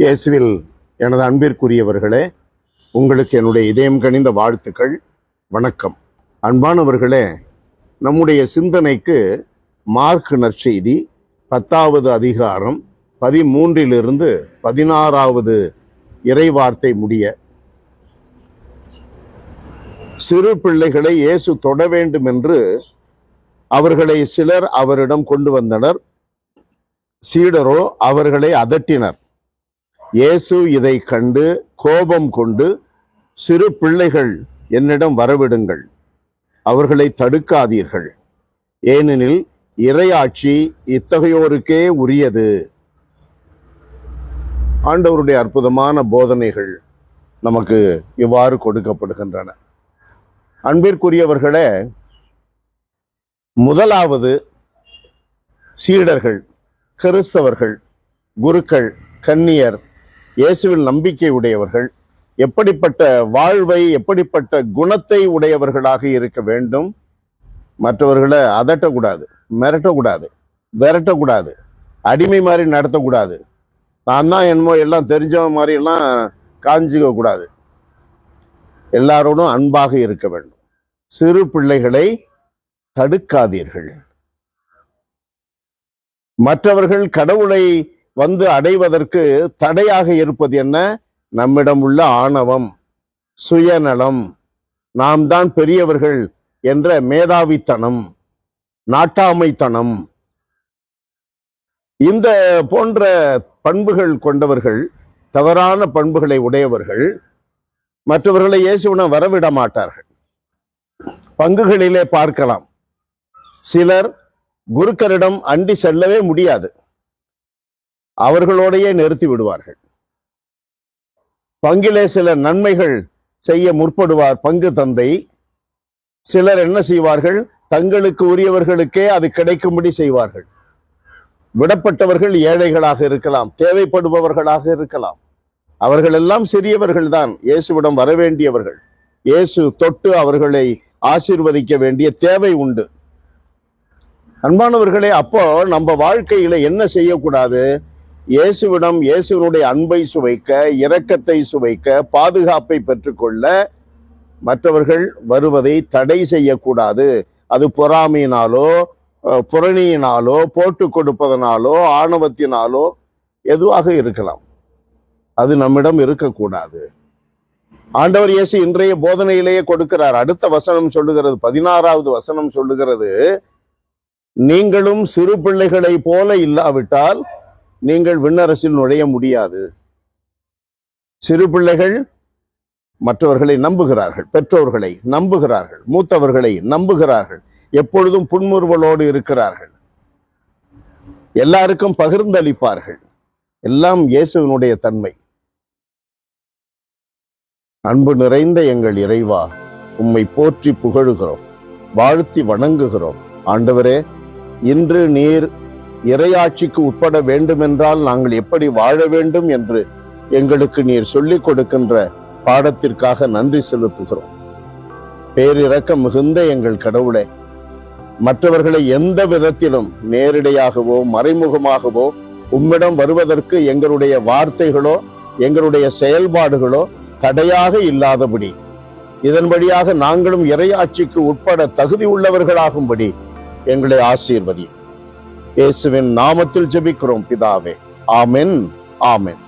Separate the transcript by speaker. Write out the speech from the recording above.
Speaker 1: இயேசுவில் எனது அன்பிற்குரியவர்களே, உங்களுக்கு என்னுடைய இதயம் கனிந்த வாழ்த்துக்கள். வணக்கம். அன்பானவர்களே, நம்முடைய சிந்தனைக்கு மார்க் நற்செய்தி 10வது அதிகாரம் 13 16வது இறைவார்த்தை முடிய, சிறு பிள்ளைகளை இயேசு தொட வேண்டும் என்று அவர்களை சிலர் அவரிடம் கொண்டு வந்தனர். சீடரோ அவர்களை அதட்டினர். இயேசு இதை கண்டு கோபம் கொண்டு, சிறு பிள்ளைகள் என்னிடம் வரவிடுங்கள், அவர்களை தடுக்காதீர்கள், ஏனெனில் இறையாட்சி இத்தகையோருக்கே உரியது. ஆண்டவருடைய அற்புதமான போதனைகள் நமக்கு இவ்வாறு கொடுக்கப்படுகின்றன. அன்பிற்குரியவர்களே, முதலாவது சீடர்கள், கிறிஸ்தவர்கள், குருக்கள், கன்னியர், இயேசுவில் நம்பிக்கை உடையவர்கள் எப்படிப்பட்ட வாழ்வை, எப்படிப்பட்ட குணத்தை உடையவர்களாக இருக்க வேண்டும்? மற்றவர்களை அதட்டக்கூடாது, மிரட்டக்கூடாது, விரட்டக்கூடாது, அடிமை மாதிரி நடத்தக்கூடாது, நான் தான் என்னமோ எல்லாம் தெரிஞ்சவன் மாதிரி எல்லாம் காஞ்சிக்க கூடாது. எல்லாரோடும் அன்பாக இருக்க வேண்டும். சிறு பிள்ளைகளை தடுக்காதீர்கள். மற்றவர்கள் கடவுளை வந்து அடைவதற்கு தடையாக இருப்பது என்ன? நம்மிடம் உள்ள ஆணவம், சுயநலம், நாம் தான் பெரியவர்கள் என்ற மேதாவித்தனம், நாட்டாமைத்தனம். இந்த போன்ற பண்புகள் கொண்டவர்கள், தவறான பண்புகளை உடையவர்கள் மற்றவர்களை இயேசுவிடம் வரவிட மாட்டார்கள். பங்குகளிலே பார்க்கலாம், சிலர் குருக்கரிடம் அண்டி செல்லவே முடியாது, அவர்களோடையே நிறுத்தி விடுவார்கள். பங்கிலே சில நன்மைகள் செய்ய முற்படுவார் பங்கு தந்தை. சிலர் என்ன செய்வார்கள்? தங்களுக்கு உரியவர்களுக்கே அது கிடைக்கும்படி செய்வார்கள். விடப்பட்டவர்கள் ஏழைகளாக இருக்கலாம், தேவைப்படுபவர்களாக இருக்கலாம், அவர்கள் எல்லாம் சிறியவர்கள் தான், இயேசுவிடம் வரவேண்டியவர்கள். இயேசு தொட்டு அவர்களை ஆசீர்வதிக்க வேண்டிய தேவை உண்டு. அன்பானவர்களே, அப்போ நம்ம வாழ்க்கையில என்ன செய்யக்கூடாது? இயேசுவிடம் இயேசுவினுடைய அன்பை சுவைக்க, இரக்கத்தை சுவைக்க, பாதுகாப்பை பெற்றுக்கொள்ள மற்றவர்கள் வருவதை தடை செய்யக்கூடாது. அது பொறாமையினாலோ, புறணியினாலோ, போட்டு கொடுப்பதனாலோ, ஆணவத்தினாலோ எதுவாக இருக்கலாம். அது நம்மிடம் இருக்கக்கூடாது. ஆண்டவர் இயேசு இன்றைய போதனையிலேயே கொடுக்கிறார். அடுத்த வசனம் சொல்லுகிறது, 16வது வசனம் சொல்லுகிறது, நீங்களும் சிறு பிள்ளைகளை போல இல்லாவிட்டால் நீங்கள் விண்ணரசில் நுழைய முடியாது. சிறு பிள்ளைகள் மற்றவர்களை நம்புகிறார்கள், பெற்றோர்களை நம்புகிறார்கள், மூத்தவர்களை நம்புகிறார்கள், எப்பொழுதும் புன்முறுவலோடு இருக்கிறார்கள், எல்லாருக்கும் பகிர்ந்தளிப்பார்கள். எல்லாம் இயேசுவினுடைய தன்மை. அன்பு நிறைந்த எங்கள் இறைவா, உம்மை போற்றி புகழுகிறோம், வாழ்த்தி வணங்குகிறோம். ஆண்டவரே, இன்று நீர் இறையாட்சிக்கு உட்பட வேண்டுமென்றால் நாங்கள் எப்படி வாழ வேண்டும் என்று எங்களுக்கு நீர் சொல்லிக் கொடுக்கின்ற பாடத்திற்காக நன்றி செலுத்துகிறோம். பேரிரக்கம் மிகுந்த எங்கள் கடவுளே, மற்றவர்களை எந்த விதத்திலும் நேரிடையாகவோ மறைமுகமாகவோ உம்மிடம் வருவதற்கு எங்களுடைய வார்த்தைகளோ எங்களுடைய செயல்பாடுகளோ தடையாக இல்லாதபடி, இதன் வழியாக நாங்களும் இறையாட்சிக்கு உட்பட தகுதி உள்ளவர்களாகும்படி எங்களை ஆசீர்வதி. இயேசுவின் நாமத்தில் ஜெபிக்கிறோம் பிதாவே. ஆமென், ஆமென்.